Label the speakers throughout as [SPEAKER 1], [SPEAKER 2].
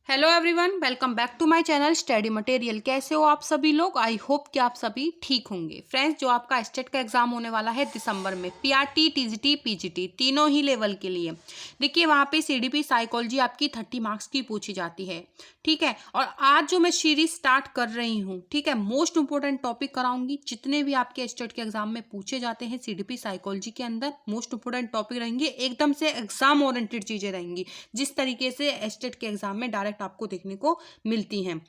[SPEAKER 1] Hello everyone, welcome back to my channel study material. कैसे हो आप सभी लोग? आई होप कि आप सभी ठीक होंगे। फ्रेंड्स, जो आपका स्टेट का एग्जाम होने वाला है दिसंबर में, पीआरटी, टीजीटी, पीजीटी तीनों ही लेवल के लिए, देखिए वहाँ पे सीडीपी साइकोलॉजी आपकी 30 मार्क्स की पूछी जाती है। ठीक है, और आज जो मैं सीरीज स्टार्ट कर रही हूँ, ठीक है, मोस्ट इंपोर्टेंट टॉपिक कराऊंगी। जितने भी आपके स्टेट के एग्जाम में पूछे जाते हैं सीडीपी साइकोलॉजी के अंदर, मोस्ट इंपोर्टेंट टॉपिक रहेंगे, एकदम से एग्जाम ओरिएंटेड चीजें रहेंगी, जिस तरीके से स्टेट के एग्जाम में डायरेक्ट आपको देखने को मिलती हैं।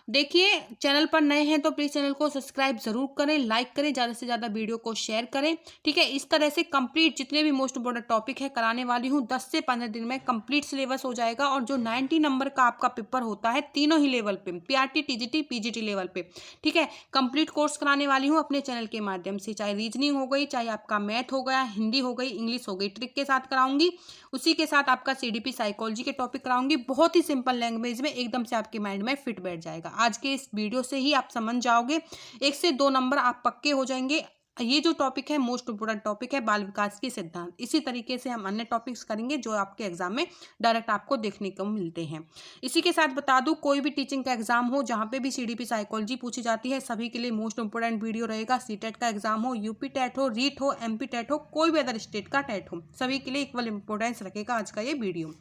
[SPEAKER 1] देखिए, चैनल पर नए हैं तो प्लीज चैनल को सब्सक्राइब जरूर करें, लाइक करें, ज्यादा से ज्यादा वीडियो को शेयर करें। ठीक है, इस तरह से कंप्लीट जितने भी मोस्ट इंपोर्टेंट टॉपिक है कराने वाली हूँ। 10 से 15 दिन में कंप्लीट सिलेबस हो जाएगा। और जो 90 नंबर का आपका पेपर होता है तीनों ही लेवल पे, पीआरटी, टीजीटी, पीजीटी लेवल पे, ठीक है, कंप्लीट कोर्स कराने वाली हूँ अपने चैनल के माध्यम से। चाहे रीजनिंग हो गई, चाहे आपका मैथ हो गया, हिंदी हो गई, इंग्लिश हो गई, ट्रिक के साथ कराऊंगी। उसी के साथ आपका सीडीपी साइकोलॉजी के टॉपिक कराऊंगी, बहुत ही सिंपल लैंग्वेज में, एकदम से आपके माइंड में फिट बैठ जाएगा। आज के इस वीडियो से ही आप समझ जाओगे, 1 से 2 नंबर आप पक्के हो जाएंगे। ये जो टॉपिक है मोस्ट इंपोर्टेंट टॉपिक है, बाल विकास के सिद्धांत। इसी तरीके से हम अन्य टॉपिक्स करेंगे जो आपके एग्जाम में डायरेक्ट आपको देखने को मिलते हैं। इसी के साथ बता दूं, कोई भी टीचिंग का एग्जाम हो जहां पे भी सीडीपी साइकोलॉजी पूछी जाती है, सभी के लिए मोस्ट इंपोर्टेंट वीडियो रहेगा। सीटेट का एग्जाम हो, यूपी टेट हो, रीट हो, एमपी टेट हो, कोई भी अदर स्टेट का टेट हो, सभी के लिए इक्वल इंपोर्टेंस रखेगा आज का ये वीडियो।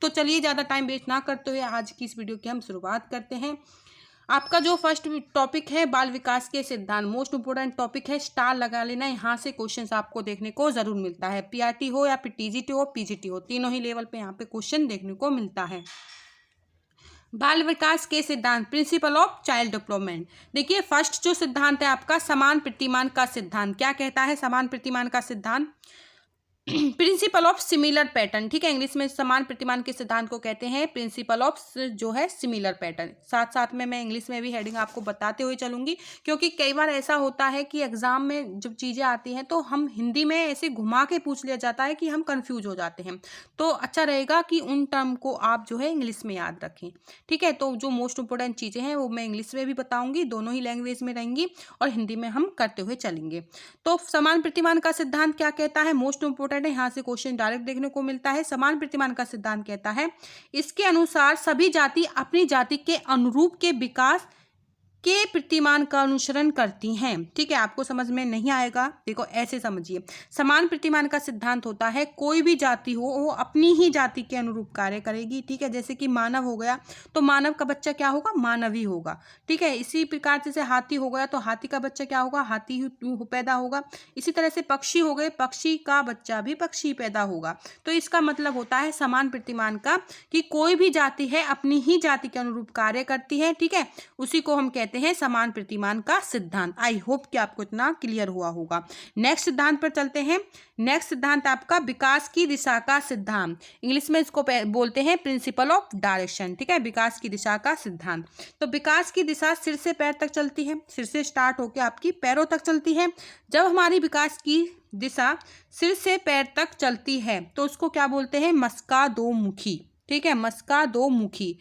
[SPEAKER 1] तो चलिए, ज़्यादा टाइम वेस्ट ना करते हुए आज की इस वीडियो की हम शुरुआत करते हैं। आपका जो फर्स्ट टॉपिक है बाल विकास के सिद्धांत, मोस्ट इंपोर्टेंट टॉपिक है, स्टार लगा लेना। यहाँ से क्वेश्चंस आपको देखने को जरूर मिलता है, पीआरटी हो या फिर टीजीटी हो, पीजीटी हो, तीनों ही लेवल पे यहाँ पे क्वेश्चन देखने को मिलता है। बाल विकास के सिद्धांत, प्रिंसिपल ऑफ चाइल्ड डेवलपमेंट। देखिए, फर्स्ट जो सिद्धांत है आपका समान प्रतिमान का सिद्धांत। क्या कहता है समान प्रतिमान का सिद्धांत? Principle of similar pattern. ठीक है, इंग्लिश में समान प्रतिमान के सिद्धांत को कहते हैं प्रिंसिपल ऑफ जो है सिमिलर पैटर्न। साथ साथ में मैं इंग्लिश में भी हेडिंग आपको बताते हुए चलूंगी, क्योंकि कई बार ऐसा होता है कि एग्जाम में जब चीजें आती हैं तो हम हिंदी में ऐसे घुमा के पूछ लिया जाता है कि हम कंफ्यूज हो जाते हैं। तो अच्छा रहेगा कि उन टर्म को आप जो है इंग्लिश में याद रखें। ठीक है, तो जो मोस्ट इंपोर्टेंट चीजें हैं वो मैं इंग्लिश में भी बताऊंगी, दोनों ही लैंग्वेज में रहेंगी, और हिंदी में हम करते हुए चलेंगे। तो समान प्रतिमान का सिद्धांत क्या कहता है, मोस्ट इंपोर्टेंट है, यहाँ से क्वेश्चन डायरेक्ट देखने को मिलता है। समान प्रतिमान का सिद्धांत कहता है इसके अनुसार सभी जाति अपनी जाति के अनुरूप के विकास के प्रतिमान का अनुसरण करती हैं। ठीक है, आपको समझ में नहीं आएगा, देखो ऐसे समझिए। समान प्रतिमान का सिद्धांत होता है कोई भी जाति हो वो अपनी ही जाति के अनुरूप कार्य करेगी। ठीक है, जैसे कि मानव हो गया तो मानव का बच्चा क्या होगा, मानव ही होगा। ठीक है, इसी प्रकार जैसे हाथी हो गया तो हाथी का बच्चा क्या होगा, हाथी ही पैदा होगा। इसी तरह से पक्षी हो गए, पक्षी का बच्चा भी पक्षी पैदा होगा। तो इसका मतलब होता है समान प्रतिमान का कि कोई भी जाति है अपनी ही जाति के अनुरूप कार्य करती है। ठीक है, उसी को हम कहते हैं समान प्रतिमान का सिद्धांत। आई होप कि आपको इतना क्लियर हुआ होगा। नेक्स्ट सिद्धांत पर चलते हैं। नेक्स्ट सिद्धांत आपका विकास की दिशा का सिद्धांत, इंग्लिश में इसको बोलते हैं प्रिंसिपल ऑफ डायरेक्शन। ठीक है, विकास की दिशा का सिद्धांत। तो विकास की दिशा सिर से पैर तक चलती है, सिर से स्टार्ट होकर आपकी पैरों तक चलती है। जब हमारी विकास की दिशा सिर से पैर तक चलती है तो उसको क्या बोलते हैं, मस्का दो मुखी। ठीक है, मस्का दो मुखी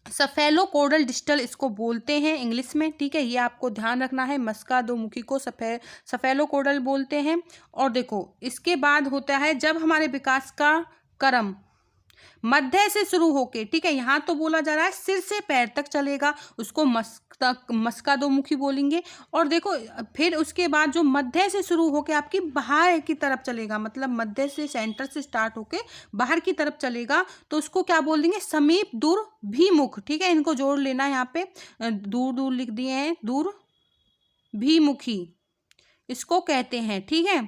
[SPEAKER 1] सफेलोकोडल डिस्टल इसको बोलते हैं इंग्लिश में। ठीक है, ये आपको ध्यान रखना है, मस्का दो मुखी को सफेलोकोडल बोलते हैं। और देखो, इसके बाद होता है जब हमारे विकास का क्रम मध्य से शुरू होके, ठीक है, यहाँ तो बोला जा रहा है सिर से पैर तक चलेगा, उसको मस्का दो मुखी बोलेंगे। और देखो फिर उसके बाद जो मध्य से शुरू होके आपकी बाहर की तरफ चलेगा, मतलब मध्य से सेंटर से स्टार्ट होके बाहर की तरफ चलेगा, तो उसको क्या बोल देंगे, समीप दूर भीमुख। ठीक है, इनको जोड़ लेना, यहाँ पे दूर दूर लिख दिए हैं, दूर भीमुखी इसको कहते हैं। ठीक है,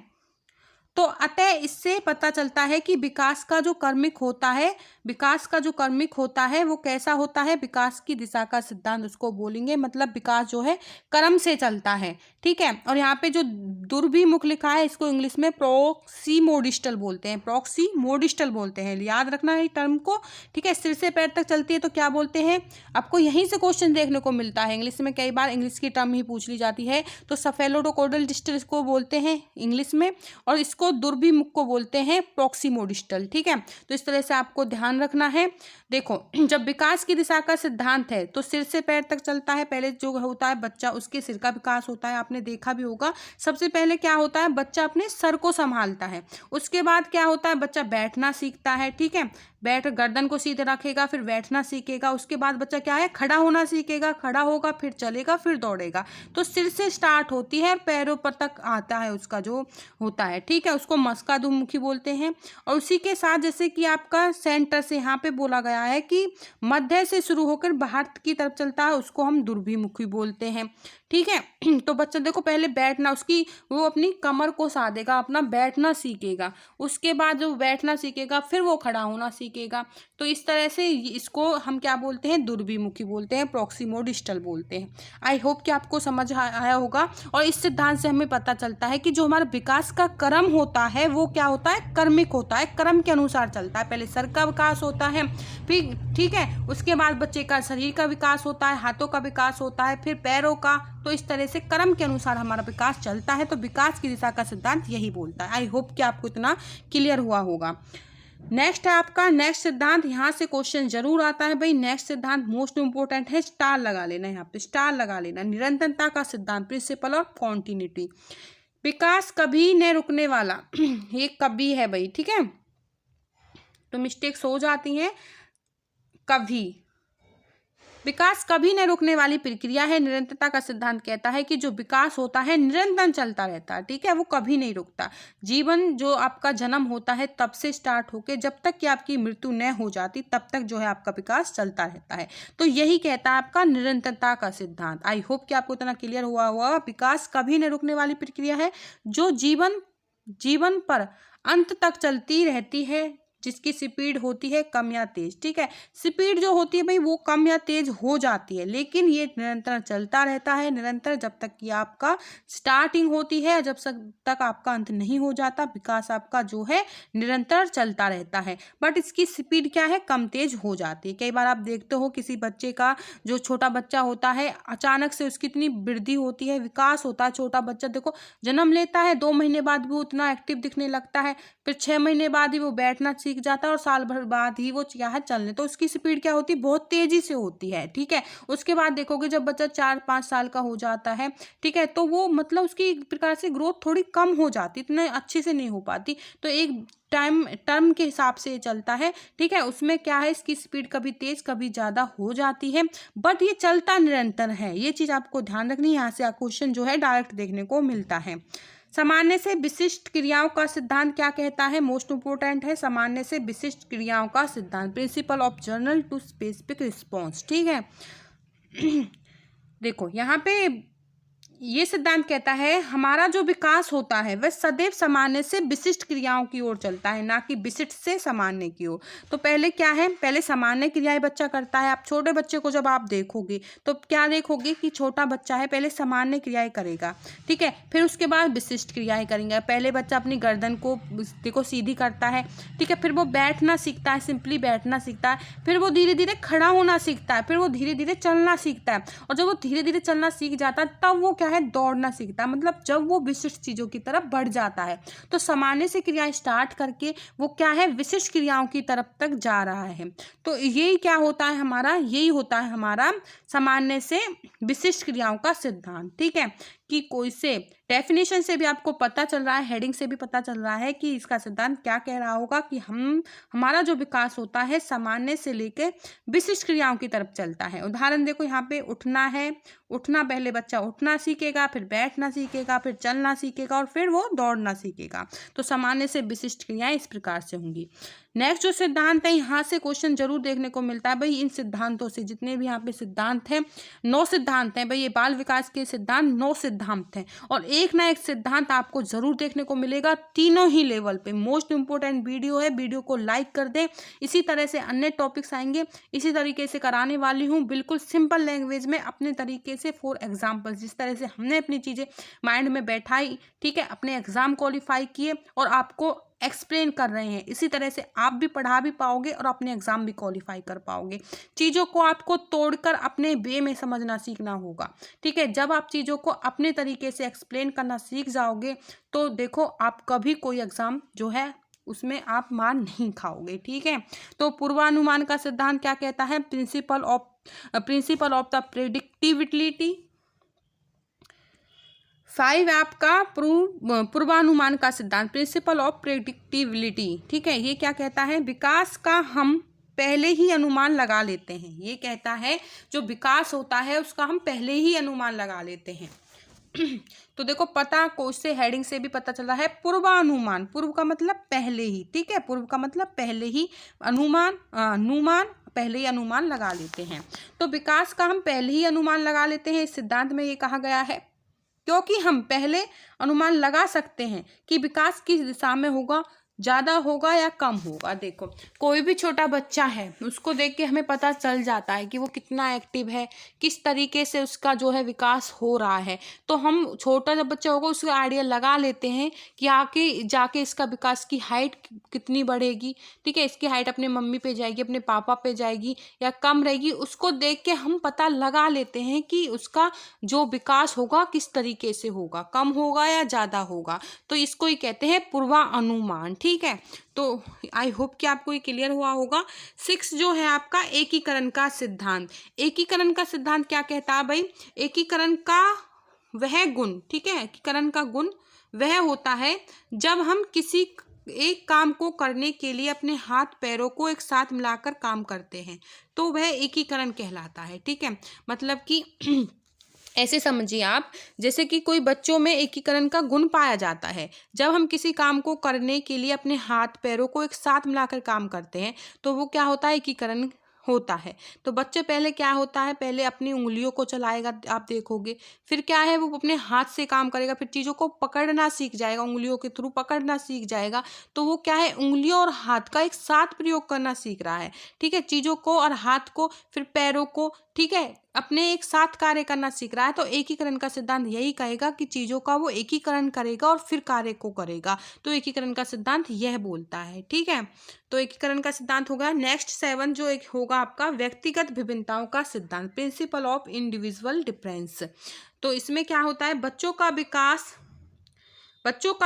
[SPEAKER 1] तो अतः इससे पता चलता है कि विकास का जो क्रमिक होता है, विकास का जो क्रमिक होता है वो कैसा होता है, विकास की दिशा का सिद्धांत उसको बोलेंगे, मतलब विकास जो है क्रम से चलता है। ठीक है, और यहाँ पे जो दुर्भिमुख लिखा है इसको इंग्लिश में प्रोक्सीमोडिस्टल बोलते हैं, प्रोक्सीमोडिस्टल बोलते हैं, याद रखना है टर्म को। ठीक है, सिर से पैर तक चलती है तो क्या बोलते हैं, आपको यहीं से क्वेश्चन देखने को मिलता है इंग्लिश में, कई बार इंग्लिश की टर्म ही पूछ ली जाती है। तो सफेलोकोडल डिस्टल इसको बोलते हैं इंग्लिश में, और इसको दुर्भिमुख को बोलते हैं प्रोक्सीमोडिस्टल। ठीक है, तो इस तरह से आपको ध्यान रखना है। देखो, जब विकास की दिशा का सिद्धांत है तो सिर से पैर तक चलता है। पहले जो होता है बच्चा, उसके सिर का विकास होता है, आपने देखा भी होगा। सबसे पहले क्या होता है, बच्चा अपने सर को संभालता है। उसके बाद क्या होता है, बच्चा बैठना सीखता है। ठीक है, गर्दन को सीधे रखेगा, फिर बैठना सीखेगा। उसके बाद बच्चा क्या है, खड़ा होना सीखेगा, खड़ा होगा, फिर चलेगा, फिर दौड़ेगा। तो सिर से स्टार्ट होती है और पैरों पर तक आता है उसका जो होता है, ठीक है, उसको मस्का दुमुखी बोलते हैं। और उसी के साथ जैसे कि आपका सेंटर से यहाँ पे बोला गया है कि मध्य से शुरू होकर बाहर की तरफ चलता है, उसको हम दुर्भिमुखी बोलते हैं, ठीक है। तो बच्चा देखो पहले बैठना, उसकी वो अपनी कमर को साधेगा, अपना बैठना सीखेगा। उसके बाद जो बैठना सीखेगा फिर वो खड़ा होना सीखेगा। तो इस तरह से इसको हम क्या बोलते हैं, दुर्भिमुखी बोलते हैं, प्रॉक्सिमो डिस्टल बोलते हैं। आई होप कि आपको समझ आया होगा। और इस सिद्धांत से हमें पता चलता है कि जो हमारा विकास का क्रम होता है वो क्या होता है, क्रमिक होता है, क्रम के अनुसार चलता है। पहले सर का विकास होता है, फिर ठीक है, उसके बाद बच्चे का शरीर का विकास होता है, हाथों का विकास होता है, फिर पैरों का। तो इस तरह से क्रम के अनुसार हमारा विकास चलता है। तो विकास की दिशा का सिद्धांत यही बोलता है। आई होप कि आपको इतना क्लियर हुआ होगा। नेक्स्ट है आपका नेक्स्ट सिद्धांत। यहाँ से क्वेश्चन जरूर आता है भाई। नेक्स्ट सिद्धांत मोस्ट इंपोर्टेंट है, स्टार लगा लेना, यहाँ पे स्टार लगा लेना। निरंतरता का सिद्धांत, प्रिंसिपल ऑफ कॉन्टिन्यूटी। विकास कभी न रुकने वाला ये कभी है भाई, ठीक है, तो मिस्टेक्स हो जाती हैं। कभी, विकास कभी न रुकने वाली प्रक्रिया है। निरंतरता का सिद्धांत कहता है कि जो विकास होता है निरंतर चलता रहता है, ठीक है, वो कभी नहीं रुकता। जीवन जो आपका जन्म होता है तब से स्टार्ट होके जब तक कि आपकी मृत्यु न हो जाती तब तक जो है आपका विकास चलता रहता है। तो यही कहता है आपका निरंतरता का सिद्धांत। आई होप कि आपको इतना क्लियर हुआ होगा। विकास कभी न रुकने वाली प्रक्रिया है जो जीवन पर अंत तक चलती रहती है, जिसकी स्पीड होती है कम या तेज, ठीक है। स्पीड जो होती है भाई वो कम या तेज हो जाती है, लेकिन ये निरंतर चलता रहता है, निरंतर, जब तक कि आपका स्टार्टिंग होती है, जब तक आपका अंत नहीं हो जाता। विकास आपका जो है निरंतर चलता रहता है, बट इसकी स्पीड क्या है, कम तेज हो जाती है। कई बार आप देखते हो किसी बच्चे का, जो छोटा बच्चा होता है, अचानक से उसकी इतनी वृद्धि होती है, विकास होता है। छोटा बच्चा देखो जन्म लेता है, 2 महीने बाद भी वो उतना एक्टिव दिखने लगता है, फिर 6 महीने बाद ही वो बैठना सीख जाता है, और साल भर बाद ही वो क्या है, चलने। तो उसकी स्पीड क्या होती है, बहुत तेजी से होती है, ठीक है। उसके बाद देखोगे जब बच्चा 4-5 साल का हो जाता है, ठीक है, तो वो मतलब उसकी एक प्रकार से ग्रोथ थोड़ी कम हो जाती, इतने अच्छे से नहीं हो पाती। तो एक टर्म के हिसाब से ये चलता है, ठीक है। उसमें क्या है, इसकी स्पीड कभी तेज कभी ज्यादा हो जाती है, बट ये चलता निरंतर है। ये चीज आपको ध्यान रखनी है। यहाँ से क्वेश्चन जो है डायरेक्ट देखने को मिलता है। सामान्य से विशिष्ट क्रियाओं का सिद्धांत क्या कहता है, मोस्ट इंपोर्टेंट है। सामान्य से विशिष्ट क्रियाओं का सिद्धांत, principle of general to specific response, ठीक है। देखो यहाँ पे ये सिद्धांत कहता है हमारा जो विकास होता है वह सदैव सामान्य से विशिष्ट क्रियाओं की ओर चलता है, ना कि विशिष्ट से सामान्य की ओर। तो पहले क्या है, पहले सामान्य क्रियाएं बच्चा करता है। आप छोटे बच्चे को जब आप देखोगे तो क्या देखोगे कि छोटा बच्चा है, पहले सामान्य क्रियाएं करेगा, ठीक है, फिर उसके बाद विशिष्ट क्रियाएं करेंगे। पहले बच्चा अपनी गर्दन को देखो सीधी करता है, ठीक है, फिर वो बैठना सीखता है, सिंपली बैठना सीखता है, फिर वो धीरे धीरे खड़ा होना सीखता है, फिर वो धीरे धीरे चलना सीखता है, और जब वो धीरे धीरे चलना सीख जाता है तब वो है दौड़ना सीखता है। मतलब जब वो विशिष्ट चीजों की तरफ बढ़ जाता है। तो सामान्य से क्रियाएं स्टार्ट करके वो क्या है, विशिष्ट क्रियाओं की तरफ तक जा रहा है। तो यही क्या होता है हमारा, यही होता है हमारा सामान्य से विशिष्ट क्रियाओं का सिद्धांत, ठीक है। कि कोई से डेफिनेशन से भी आपको पता चल रहा है, हेडिंग से भी पता चल रहा है कि इसका सिद्धांत क्या कह रहा होगा, कि हमारा जो विकास होता है सामान्य से लेकर विशिष्ट क्रियाओं की तरफ चलता है। उदाहरण देखो यहाँ पे उठना है, उठना, पहले बच्चा उठना सीखेगा, फिर बैठना सीखेगा, फिर चलना सीखेगा, और फिर वो दौड़ना सीखेगा। तो सामान्य से विशिष्ट क्रियाएं इस प्रकार से होंगी। नेक्स्ट जो सिद्धांत है, यहाँ से क्वेश्चन जरूर देखने को मिलता है भाई। इन सिद्धांतों से जितने भी यहाँ पे सिद्धांत हैं, 9 सिद्धांत हैं भाई। ये बाल विकास के सिद्धांत 9 सिद्धांत हैं, और एक ना एक सिद्धांत आपको जरूर देखने को मिलेगा, तीनों ही लेवल पे। मोस्ट इंपोर्टेंट वीडियो है, वीडियो को लाइक कर दें। इसी तरह से अन्य टॉपिक्स आएंगे, इसी तरीके से कराने वाली हूँ, बिल्कुल सिंपल लैंग्वेज में, अपने तरीके से। फॉर एग्जाम्पल, जिस तरह से हमने अपनी चीजें माइंड में बैठाई, ठीक है, अपने एग्जाम क्वालिफाई किए और आपको एक्सप्लेन कर रहे हैं, इसी तरह से आप भी पढ़ा भी पाओगे और अपने एग्जाम भी क्वालिफाई कर पाओगे। चीज़ों को आपको तोड़कर अपने वे में समझना सीखना होगा, ठीक है। जब आप चीज़ों को अपने तरीके से एक्सप्लेन करना सीख जाओगे तो देखो आप कभी कोई एग्जाम जो है उसमें आप मार नहीं खाओगे, ठीक है। तो पूर्वानुमान का सिद्धांत क्या कहता है, प्रिंसिपल ऑफ द प्रेडिक्टिविटी। 5 आपका पूर्वानुमान का सिद्धांत, प्रिंसिपल ऑफ प्रेडिक्टिबिलिटी। ठीक है, ये क्या कहता है, विकास का हम पहले ही अनुमान लगा लेते हैं। ये कहता है जो विकास होता है उसका हम पहले ही अनुमान लगा लेते हैं। तो देखो पता को इससे हेडिंग से भी पता चला है, पूर्वानुमान, पूर्व का मतलब पहले ही, ठीक है, पूर्व का मतलब पहले ही, अनुमान पहले ही अनुमान लगा लेते हैं। तो विकास का हम पहले ही अनुमान लगा लेते हैं, इस सिद्धांत में ये कहा गया है, क्योंकि हम पहले अनुमान लगा सकते हैं कि विकास किस दिशा में होगा, ज़्यादा होगा या कम होगा। देखो कोई भी छोटा बच्चा है उसको देख के हमें पता चल जाता है कि वो कितना एक्टिव है, किस तरीके से उसका जो है विकास हो रहा है। तो हम छोटा जब बच्चा होगा उसका आइडिया लगा लेते हैं कि आगे जाके इसका विकास की हाइट कितनी बढ़ेगी, ठीक है, इसकी हाइट अपने मम्मी पे जाएगी, अपने पापा पे जाएगी या कम रहेगी, उसको देख के हम पता लगा लेते हैं कि उसका जो विकास होगा किस तरीके से होगा, कम होगा या ज़्यादा होगा। तो इसको ही कहते हैं पूर्वानुमान। ठीक है, तो आई होप कि आपको ये क्लियर हुआ होगा। 6 जो है आपका एकीकरण का सिद्धांत। एकीकरण का सिद्धांत क्या कहता है भाई, एकीकरण का वह गुण, ठीक है, एकीकरण का गुण वह होता है जब हम किसी एक काम को करने के लिए अपने हाथ पैरों को एक साथ मिलाकर काम करते हैं, तो वह एकीकरण कहलाता है। ठीक है, मतलब कि ऐसे समझिए आप, जैसे कि कोई बच्चों में एकीकरण का गुण पाया जाता है, जब हम किसी काम को करने के लिए अपने हाथ पैरों को एक साथ मिलाकर काम करते हैं तो वो क्या होता है, एकीकरण होता है। तो बच्चे पहले क्या होता है, पहले अपनी उंगलियों को चलाएगा, आप देखोगे, फिर क्या है वो अपने हाथ से काम करेगा, फिर चीज़ों को पकड़ना सीख जाएगा, उंगलियों के थ्रू पकड़ना सीख जाएगा। तो वो क्या है, उंगलियों और हाथ का एक साथ प्रयोग करना सीख रहा है। ठीक है, चीज़ों को और हाथ को, फिर पैरों को, ठीक है, अपने एक साथ कार्य करना सीख रहा है। तो एकीकरण का सिद्धांत यही कहेगा कि चीज़ों का वो एकीकरण करेगा और फिर कार्य को करेगा। तो एकीकरण का सिद्धांत यह बोलता है। ठीक है, तो एकीकरण का सिद्धांत होगा। नेक्स्ट 7 जो एक होगा आपका व्यक्तिगत विभिन्नताओं का सिद्धांत, प्रिंसिपल ऑफ इंडिविजुअल डिफरेंस। तो इसमें क्या होता है, बच्चों का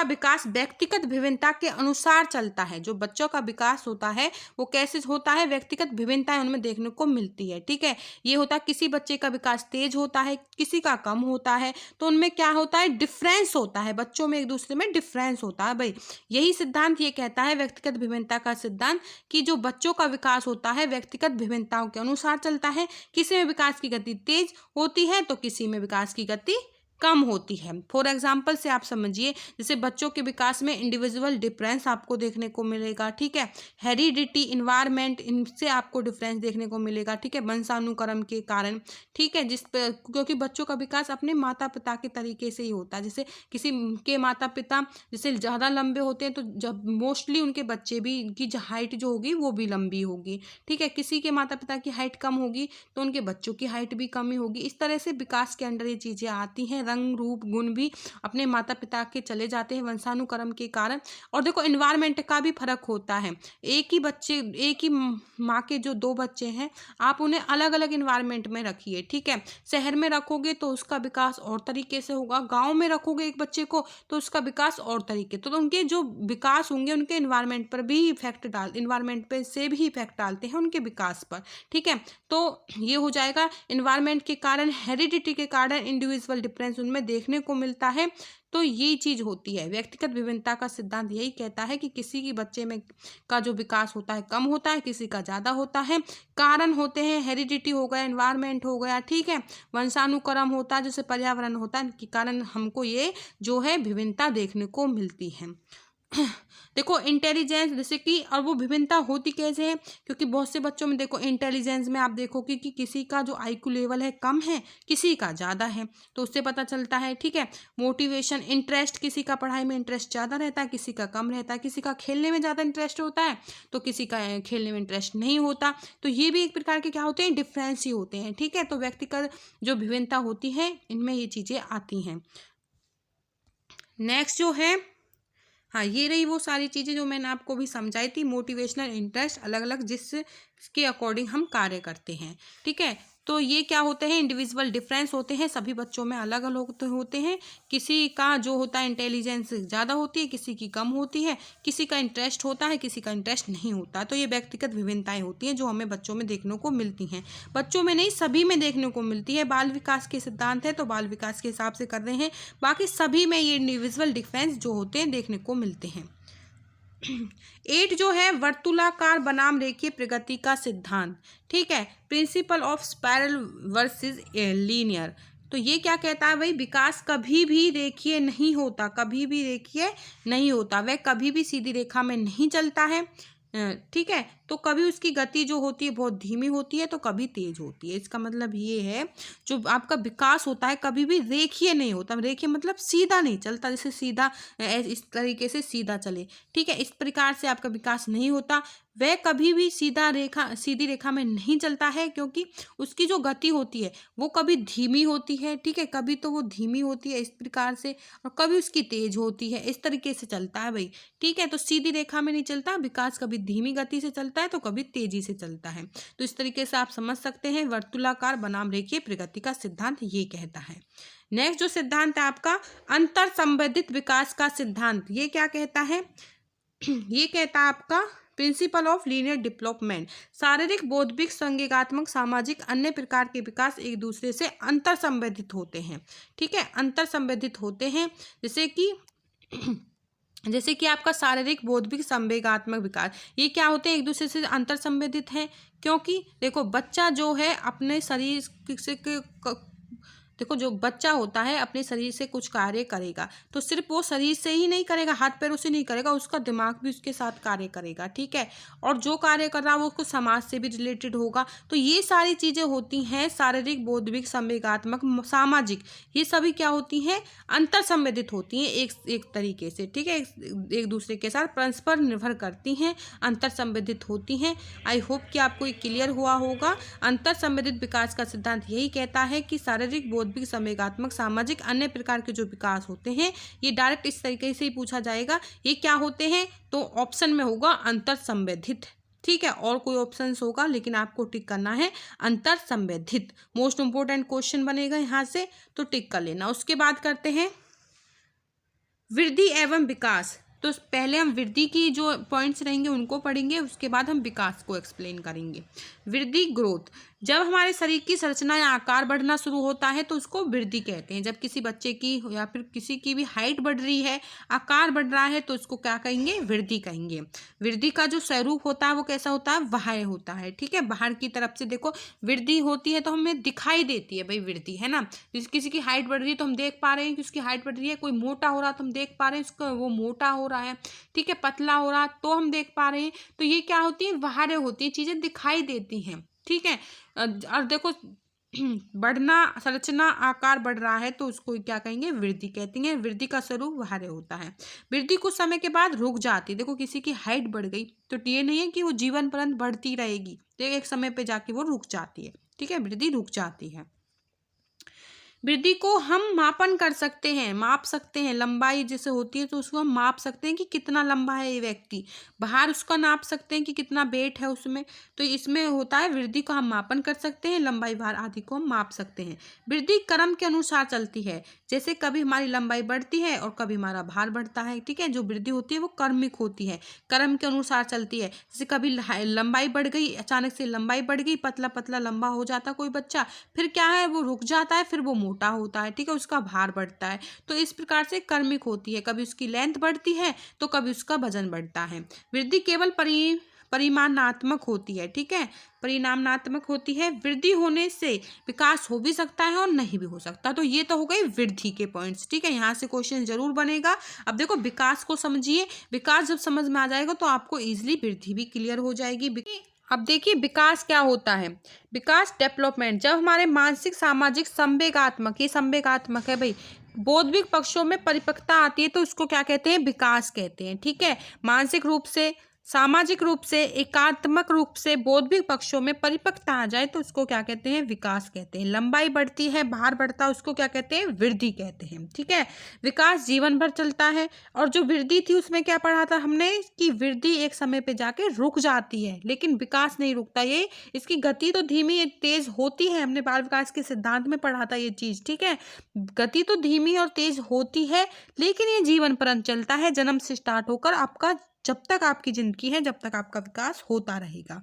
[SPEAKER 1] विकास व्यक्तिगत विभिन्नता के अनुसार चलता है। जो बच्चों का विकास होता है वो कैसे होता है, व्यक्तिगत विभिन्नताएं उनमें देखने को मिलती है। ठीक है, ये होता है किसी बच्चे का विकास तेज होता है, किसी का कम होता है, तो उनमें क्या होता है, डिफरेंस होता है, बच्चों में एक दूसरे में डिफरेंस होता है। भाई यही सिद्धांत ये कहता है, व्यक्तिगत विभिन्नता का सिद्धांत, कि जो बच्चों का विकास होता है व्यक्तिगत विभिन्नताओं के अनुसार चलता है। किसी में विकास की गति तेज होती है तो किसी में विकास की गति कम होती है। फॉर एग्जाम्पल से आप समझिए, जैसे बच्चों के विकास में इंडिविजुअल डिफरेंस आपको देखने को मिलेगा। ठीक है, हेरिडिटी, इन्वायरमेंट, इनसे आपको डिफरेंस देखने को मिलेगा। ठीक है, वंशानुक्रम के कारण। ठीक है, क्योंकि बच्चों का विकास अपने माता पिता के तरीके से ही होता है। जैसे किसी के माता पिता जैसे ज़्यादा लंबे होते हैं तो जब मोस्टली उनके बच्चे भी की हाइट जो होगी वो भी लंबी होगी। ठीक है, किसी के माता पिता की हाइट कम होगी तो उनके बच्चों की हाइट भी कम ही होगी। इस तरह से विकास के अंदर ये चीज़ें आती हैं। रंग रूप गुण भी अपने माता पिता के चले जाते हैं वंशानुक्रम के कारण। और देखो इन्वायरमेंट का भी फर्क होता है। एक ही माँ के जो 2 बच्चे हैं, आप उन्हें अलग अलग इन्वायरमेंट में रखिए। ठीक है, शहर में रखोगे तो उसका विकास और तरीके से होगा, गाँव में रखोगे एक बच्चे को तो उसका विकास और तरीके, तो उनके जो विकास होंगे उनके इन्वायरमेंट पर भी इन्वायरमेंट पे से भी इफेक्ट डालते हैं उनके विकास पर। ठीक है, तो ये हो जाएगा इन्वायरमेंट के कारण, हेरिडिटी के कारण इंडिविजुअल डिफरेंस उनमें देखने को मिलता है। तो ये चीज़ होती है। व्यक्तिगत विभिन्नता का सिद्धांत यही कहता है कि किसी की बच्चे में का जो विकास होता है कम होता है, किसी का ज़्यादा होता है। कारण होते हैं, हेरिडिटी हो गया, एनवायरनमेंट हो गया, ठीक है, वंशानुक्रम होता है, जैसे पर्यावरण होता है, के कारण हमको ये जो है विभिन्नता देखने को मिलती है। देखो इंटेलिजेंस, जैसे कि, और वो विभिन्नता होती कैसे है, क्योंकि बहुत से बच्चों में देखो इंटेलिजेंस में आप देखोगे कि किसी का जो आईक्यू लेवल है कम है, किसी का ज़्यादा है, तो उससे पता चलता है। ठीक है, मोटिवेशन, इंटरेस्ट, किसी का पढ़ाई में इंटरेस्ट ज़्यादा रहता है, किसी का कम रहता है, किसी का खेलने में ज़्यादा इंटरेस्ट होता है तो किसी का खेलने में इंटरेस्ट नहीं होता। तो ये भी एक प्रकार के क्या होते हैं, डिफरेंस ही होते हैं। ठीक है, तो व्यक्तिगत जो विभिन्नता होती है इनमें ये चीज़ें आती हैं। नेक्स्ट जो है, हाँ, ये रही वो सारी चीज़ें जो मैंने आपको भी समझाई थी। मोटिवेशनल, इंटरेस्ट, अलग अलग जिसके अकॉर्डिंग हम कार्य करते हैं। ठीक है, तो ये क्या होते हैं, इंडिविजुअल डिफरेंस होते हैं, सभी बच्चों में अलग अलग होते हैं। किसी का जो होता है इंटेलिजेंस ज़्यादा होती है, किसी की कम होती है, किसी का इंटरेस्ट होता है, किसी का इंटरेस्ट नहीं होता। तो ये व्यक्तिगत विभिन्नताएं होती हैं जो हमें बच्चों में देखने को मिलती हैं। बच्चों में नहीं, सभी में देखने को मिलती है। बाल विकास के सिद्धांत है तो बाल विकास के हिसाब से कर रहे हैं, बाकी सभी में ये इंडिविजुअल डिफरेंस जो होते हैं देखने को मिलते हैं। 8 जो है वर्तुलाकार बनाम रेखीय प्रगति का सिद्धांत, ठीक है, principle of spiral versus linear. तो ये क्या कहता है भाई, विकास कभी भी रेखीय नहीं होता, कभी भी रेखीय नहीं होता, वह कभी भी सीधी रेखा में नहीं चलता है, ठीक है। तो कभी उसकी गति जो होती है बहुत धीमी होती है तो कभी तेज होती है। इसका मतलब ये है जो आपका विकास होता है कभी भी रेखीय नहीं होता। रेखीय मतलब सीधा नहीं चलता, जैसे सीधा इस तरीके से सीधा चले, ठीक है, इस प्रकार से आपका विकास नहीं होता। वह कभी भी सीधी रेखा में नहीं चलता है, क्योंकि उसकी जो गति होती है वो कभी धीमी होती है, ठीक है, कभी तो वो धीमी होती है इस प्रकार से, और कभी उसकी तेज होती है, इस तरीके से चलता है भाई, ठीक है। तो सीधी रेखा में नहीं चलता, विकास कभी धीमी गति से चलता है तो कभी तेजी से चलता है। तो इस तरीके से आप समझ सकते हैं वर्तुलाकार बनाम रेखीय प्रगति का सिद्धांत ये कहता है। नेक्स्ट जो सिद्धांत है आपका अंतर संबंधित विकास का सिद्धांत, ये क्या कहता है, ये कहता है आपका प्रिंसिपल ऑफ लीनियर डेवलपमेंट। शारीरिक, बौद्धिक, संवेगात्मक, सामाजिक, अन्य प्रकार के विकास एक दूसरे से अंतर संबंधित होते हैं, ठीक है, अंतर संबंधित होते हैं। जैसे कि आपका शारीरिक, बौद्धिक, संवेगात्मक विकास, ये क्या होते हैं, एक दूसरे से अंतर संबंधित हैं। क्योंकि देखो बच्चा जो है अपने शरीर से देखो जो बच्चा होता है अपने शरीर से कुछ कार्य करेगा तो सिर्फ वो शरीर से ही नहीं करेगा, हाथ पैरों से नहीं करेगा, उसका दिमाग भी उसके साथ कार्य करेगा, ठीक है। और जो कार्य कर रहा है वो उसको समाज से भी रिलेटेड होगा। तो ये सारी चीज़ें होती हैं शारीरिक, बौद्धिक, संवेगात्मक, सामाजिक, ये सभी क्या होती हैं, अंतर संबंधित होती हैं एक तरीके से, ठीक है, एक दूसरे के साथ परस्पर निर्भर करती हैं, अंतर संबंधित होती हैं। आई होप कि आपको ये क्लियर हुआ होगा। अंतर संबंधित विकास का सिद्धांत यही कहता है कि शारीरिक, बौद्धिक, संवेगात्मक, सामाजिक, अन्य प्रकार के जो विकास होते हैं ये डायरेक्ट इस तरीके से ही पूछा जाएगा, ये क्या होते हैं, तो ऑप्शन में होगा अंतर संबंधित, ठीक है, और कोई ऑप्शन होगा लेकिन आपको टिक करना है अंतर संबंधित। मोस्ट इंपोर्टेंट क्वेश्चन बनेगा यहाँ से, तो टिक कर लेना। उसके बाद करते हैं वृद्धि एवं विकास। तो पहले हम वृद्धि की जो पॉइंट्स रहेंगे उनको पढ़ेंगे, उसके बाद हम विकास को एक्सप्लेन करेंगे। वृद्धि, ग्रोथ, जब हमारे शरीर की संरचना या आकार बढ़ना शुरू होता है तो उसको वृद्धि कहते हैं। जब किसी बच्चे की या फिर किसी की भी हाइट बढ़ रही है, आकार बढ़ रहा है, तो उसको क्या कहेंगे, वृद्धि कहेंगे। वृद्धि का जो स्वरूप होता है वो कैसा होता है, बाह्य होता है, ठीक है, बाहर की तरफ से देखो वृद्धि होती है तो हमें दिखाई देती है भाई वृद्धि, है ना। किसी की हाइट बढ़ रही है तो हम देख पा रहे हैं कि उसकी हाइट बढ़ रही है, कोई मोटा हो रहा तो हम देख पा रहे हैं उसका वो मोटा हो रहा है, ठीक है, पतला हो रहा तो हम देख पा रहे हैं। तो ये क्या होती है, बाहर होती है, चीजें दिखाई देती हैं, ठीक है। और देखो बढ़ना, संरचना, आकार बढ़ रहा है तो उसको क्या कहेंगे, वृद्धि कहते हैं। वृद्धि का स्वरूप बाहर होता है। वृद्धि कुछ समय के बाद रुक जाती है। देखो किसी की हाइट बढ़ गई तो ये नहीं है कि वो जीवन पर्यंत बढ़ती रहेगी, तो एक समय पे जाके वो रुक जाती है, ठीक है, वृद्धि रुक जाती है। वृद्धि को हम मापन कर सकते हैं, माप सकते हैं, लंबाई जैसे होती है तो उसको हम माप सकते हैं कि कितना लंबा है ये व्यक्ति, बाहर उसका नाप सकते हैं कि कितना वेट है उसमें। तो इसमें होता है वृद्धि को हम मापन कर सकते हैं, लंबाई, भार आदि को हम माप सकते हैं। वृद्धि क्रम के अनुसार चलती है, जैसे कभी हमारी लंबाई बढ़ती है और कभी हमारा भार बढ़ता है, ठीक है। जो वृद्धि होती है वो क्रमिक होती है, क्रम के अनुसार चलती है। जैसे कभी लंबाई बढ़ गई, अचानक से लंबाई बढ़ गई, पतला पतला लंबा हो जाता कोई बच्चा, फिर क्या है वो रुक जाता है, फिर वो मोटा होता है, ठीक है, उसका भार बढ़ता है। तो इस प्रकार से क्रमिक होती है, कभी उसकी लेंथ बढ़ती है तो कभी उसका वजन बढ़ता है। वृद्धि केवल परिमाणात्मक होती है, ठीक है, परिणामात्मक होती है। वृद्धि होने से विकास हो भी सकता है और नहीं भी हो सकता। तो ये तो हो गई वृद्धि के पॉइंट्स, ठीक है, यहाँ से क्वेश्चन जरूर बनेगा। अब देखो विकास को समझिए, विकास जब समझ में आ जाएगा तो आपको इजीली वृद्धि भी क्लियर हो जाएगी। अब देखिए विकास क्या होता है, विकास डेवलपमेंट, जब हमारे मानसिक, सामाजिक, संवेगात्मक, ये संवेगात्मक है भाई, बौद्धिक पक्षों में परिपक्वता आती है तो उसको क्या कहते हैं, विकास कहते हैं, ठीक है। मानसिक रूप से, सामाजिक रूप से, एकात्मक रूप से, बौद्धिक पक्षों में परिपक्वता आ जाए तो उसको क्या कहते हैं? विकास कहते हैं। लंबाई बढ़ती है, भार बढ़ता है, उसको क्या कहते हैं? वृद्धि कहते हैं। ठीक है, विकास जीवन भर चलता है। और जो वृद्धि थी उसमें क्या पढ़ा था हमने कि वृद्धि एक समय पे जाके रुक जाती है, लेकिन विकास नहीं रुकता। ये इसकी गति तो धीमी तेज होती है, हमने बाल विकास के सिद्धांत में पढ़ा था ये चीज। ठीक है, गति तो धीमी और तेज होती है, लेकिन ये जीवन पर्यंत चलता है, जन्म से स्टार्ट होकर आपका जब तक आपकी जिंदगी है, जब तक आपका विकास होता रहेगा।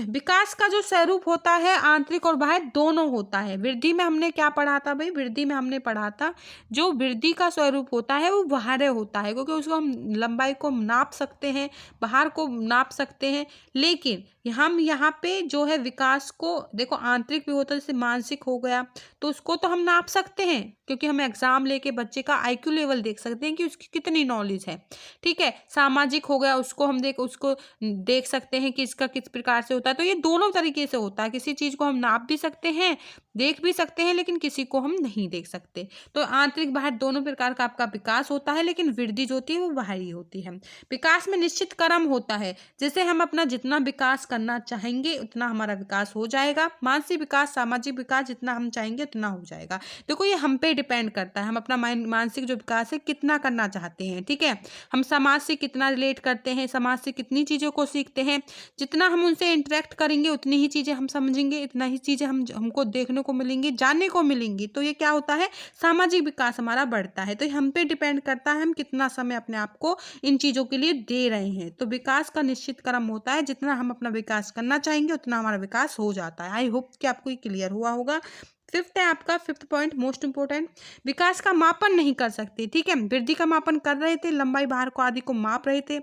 [SPEAKER 1] विकास का जो स्वरूप होता है आंतरिक और बाह्य दोनों होता है। वृद्धि में हमने क्या पढ़ा था भाई? वृद्धि में हमने पढ़ा था जो वृद्धि का स्वरूप होता है वो बाह्य होता है, क्योंकि उसको हम लंबाई को नाप सकते हैं, बाहर को नाप सकते हैं। लेकिन हम यहाँ पे जो है विकास को देखो, आंतरिक भी होता है, जैसे मानसिक हो गया, तो उसको तो हम नाप सकते हैं, क्योंकि हम एग्जाम लेके बच्चे का IQ लेवल देख सकते हैं कि उसकी कितनी नॉलेज है। ठीक है, सामाजिक हो गया, उसको हम उसको देख सकते हैं कि इसका किस प्रकार से होता है। तो ये दोनों तरीके से होता है, किसी चीज को हम नाप भी सकते हैं, देख भी सकते हैं, लेकिन किसी को हम नहीं देख सकते। तो आंतरिक बाहर दोनों प्रकार का आपका विकास होता है, लेकिन वृद्धि जो होती है वो बाहरी होती है। विकास में निश्चित क्रम होता है, जैसे हम अपना जितना विकास करना चाहेंगे उतना हमारा विकास हो जाएगा। मानसिक विकास, सामाजिक विकास जितना हम चाहेंगे उतना हो जाएगा। देखो ये हम पे डिपेंड करता है, हम अपना मानसिक जो विकास है कितना करना चाहते हैं। ठीक है, हम समाज से कितना रिलेट करते हैं, समाज से कितनी चीज़ों को सीखते हैं, जितना हम उनसे इंटरेक्ट करेंगे उतनी ही चीज़ें हम समझेंगे, इतना ही चीज़ें हमको देखने को मिलेंगी, जानने को मिलेंगी। तो ये क्या होता है? सामाजिक विकास हमारा बढ़ता है। तो ये हम पे डिपेंड करता है हम कितना समय अपने आप को इन चीज़ों के लिए दे रहे हैं। तो विकास का निश्चित क्रम होता है, जितना हम अपना विकास करना चाहेंगे उतना हमारा विकास हो जाता है। आई होप कि आपको ये क्लियर हुआ होगा। फिफ्थ है आपका, फिफ्थ पॉइंट मोस्ट इंपोर्टेंट, विकास का मापन नहीं कर सकते। ठीक है, वृद्धि का मापन कर रहे थे, लंबाई, भार को आदि को माप रहे थे।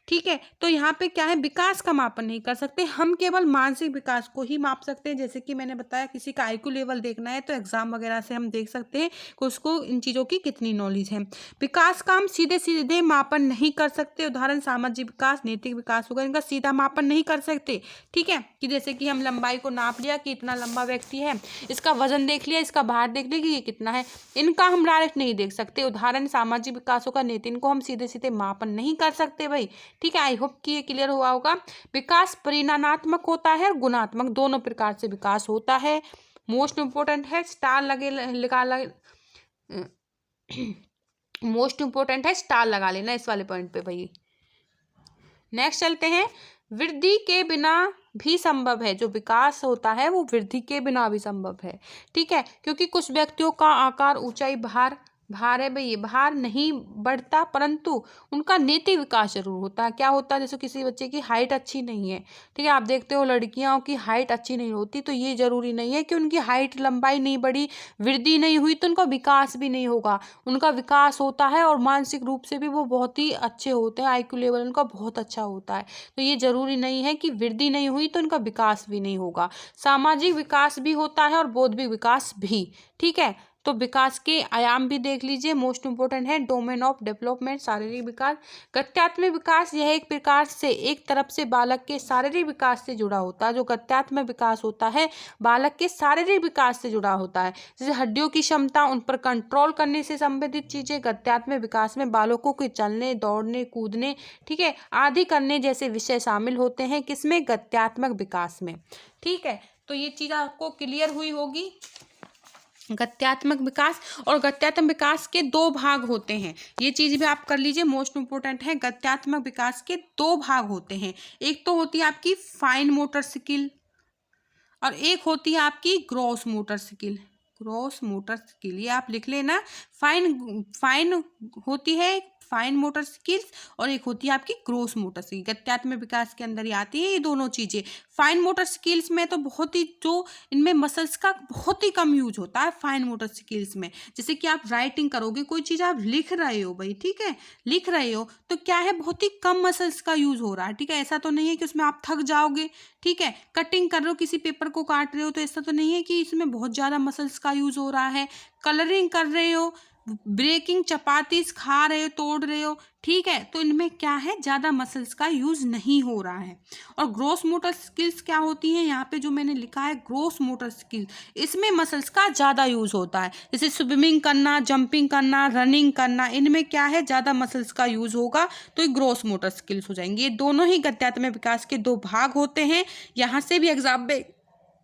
[SPEAKER 1] ठीक है, तो यहाँ पे क्या है? विकास का मापन नहीं कर सकते, हम केवल मानसिक विकास को ही माप सकते हैं। जैसे कि मैंने बताया, किसी का IQ लेवल देखना है तो एग्जाम वगैरह से हम देख सकते हैं कि उसको इन चीज़ों की कितनी नॉलेज है। विकास का हम सीधे सीधे मापन नहीं कर सकते। उदाहरण सामाजिक विकास, नैतिक विकास होगा, इनका सीधा मापन नहीं कर सकते। ठीक है, कि जैसे कि हम लंबाई को नाप लिया कि इतना लंबा व्यक्ति है, इसका वजन देख लिया, इसका भार देख लिया कि ये कितना है, इनका हम डायरेक्ट नहीं देख सकते। उदाहरण सामाजिक विकासों का, नैतिक को हम सीधे सीधे मापन नहीं कर सकते भाई। ठीक है, आई होप कि ये क्लियर हुआ होगा। विकास परिमाणात्मक होता है और गुणात्मक, दोनों प्रकार से विकास होता है। मोस्ट इंपोर्टेंट है, स्टार मोस्ट इंपोर्टेंट है, स्टार लगा लेना इस वाले पॉइंट पे भाई। नेक्स्ट चलते हैं, वृद्धि के बिना भी संभव है। जो विकास होता है वो वृद्धि के बिना भी संभव है। ठीक है, क्योंकि कुछ व्यक्तियों का आकार, ऊंचाई, भार है भाई, ये भार नहीं बढ़ता, परंतु उनका नैतिक विकास जरूर होता है। क्या होता है? जैसे किसी बच्चे की हाइट अच्छी नहीं है, ठीक है, आप देखते हो लड़कियों की हाइट अच्छी नहीं होती, तो ये जरूरी नहीं है कि उनकी हाइट, लंबाई नहीं बढ़ी, वृद्धि नहीं हुई तो उनका विकास भी नहीं होगा। उनका विकास होता है और मानसिक रूप से भी वो बहुत ही अच्छे होते हैं, IQ लेवल उनका बहुत अच्छा होता है। तो ये जरूरी नहीं है कि वृद्धि नहीं हुई तो उनका विकास भी नहीं होगा। सामाजिक विकास भी होता है और बौद्धिक विकास भी। ठीक है, तो विकास के आयाम भी देख लीजिए, मोस्ट इंपोर्टेंट है डोमेन ऑफ डेवलपमेंट, शारीरिक विकास। गत्यात्मक विकास, यह एक प्रकार से एक तरफ से बालक के शारीरिक विकास से जुड़ा होता है। जो गत्यात्मक विकास होता है बालक के शारीरिक विकास से जुड़ा होता है, जैसे हड्डियों की क्षमता, उन पर कंट्रोल करने से संबंधित चीजें। गत्यात्मक विकास में बालकों के चलने, दौड़ने, कूदने, ठीक है, आदि करने जैसे विषय शामिल होते हैं। किसमें? गत्यात्मक विकास में। ठीक है, तो ये चीज आपको क्लियर हुई होगी। गत्यात्मक विकास, और गत्यात्मक विकास के दो भाग होते हैं, ये चीज भी आप कर लीजिए, मोस्ट इंपोर्टेंट है। गत्यात्मक विकास के दो भाग होते हैं, एक तो होती है आपकी फाइन मोटर स्किल और एक होती है आपकी gross motor skill. Gross motor skill ये आप लिख लेना, फाइन होती है फाइन मोटर स्किल्स और एक होती है आपकी ग्रोस मोटर स्किल। गत्यात्मक विकास के अंदर ही आती है ये दोनों चीजें। फाइन मोटर स्किल्स में तो बहुत ही, जो इनमें मसल्स का बहुत ही कम यूज होता है फाइन मोटर स्किल्स में। जैसे कि आप राइटिंग करोगे, कोई चीज आप लिख रहे हो भाई, ठीक है, लिख रहे हो तो क्या है, बहुत ही कम मसल्स का यूज हो रहा है। ठीक है, ऐसा तो नहीं है कि उसमें आप थक जाओगे। ठीक है, कटिंग कर रहे हो, किसी पेपर को काट रहे हो, तो ऐसा तो नहीं है कि इसमें बहुत ज्यादा मसल्स का यूज हो रहा है। कलरिंग कर रहे हो, ब्रेकिंग चपातीस खा रहे हो, तोड़ रहे हो, ठीक है, तो इनमें क्या है, ज़्यादा मसल्स का यूज़ नहीं हो रहा है। और ग्रोस मोटर स्किल्स क्या होती हैं, यहाँ पे जो मैंने लिखा है ग्रोस मोटर स्किल, इसमें मसल्स का ज़्यादा यूज़ होता है। जैसे स्विमिंग करना, जंपिंग करना, रनिंग करना, इनमें क्या है, ज़्यादा मसल्स का यूज़ होगा, तो ये ग्रोस मोटर स्किल्स हो जाएंगे। ये दोनों ही गत्यात्मक विकास के दो भाग होते हैं। यहाँ से भी एग्जाम में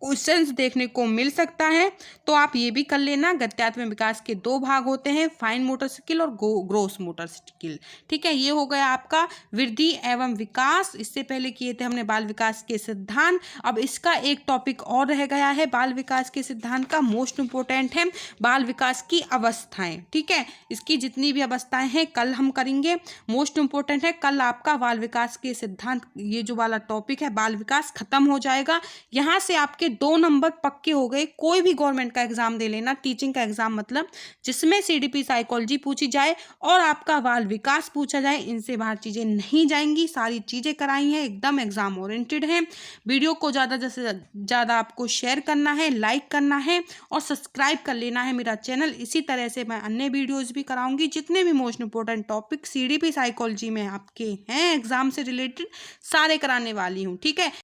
[SPEAKER 1] क्वेश्चंस देखने को मिल सकता है, तो आप ये भी कर लेना। गत्यात्मक विकास के दो भाग होते हैं, फाइन मोटर स्किल और ग्रोस मोटर स्किल। ठीक है, ये हो गया आपका वृद्धि एवं विकास। इससे पहले किए थे हमने बाल विकास के सिद्धांत। अब इसका एक टॉपिक और रह गया है बाल विकास के सिद्धांत का, मोस्ट इंपोर्टेंट है बाल विकास की अवस्थाएं। ठीक है, इसकी जितनी भी अवस्थाएं हैं कल हम करेंगे, मोस्ट इंपोर्टेंट है। कल आपका बाल विकास के सिद्धांत, ये जो वाला टॉपिक है बाल विकास, खत्म हो जाएगा। यहाँ से आपके 2 नंबर पक्के हो गए। कोई भी गवर्नमेंट का एग्जाम दे लेना, टीचिंग का एग्जाम मतलब, जिसमें सीडीपी साइकोलॉजी पूछी जाए और आपका बाल विकास पूछा जाए, इनसे बाहर चीजें नहीं जाएंगी। सारी चीजें कराई हैं, एकदम एग्जाम ओरिएंटेड है। वीडियो को ज़्यादा से ज़्यादा आपको शेयर करना है, लाइक करना है और सब्सक्राइब कर लेना है मेरा चैनल। इसी तरह से मैं अन्य वीडियोज़ भी कराऊंगी, जितने भी most important topic CDP psychology में आपके हैं एग्जाम से रिलेटेड, सारे कराने वाली हूँ। ठीक है।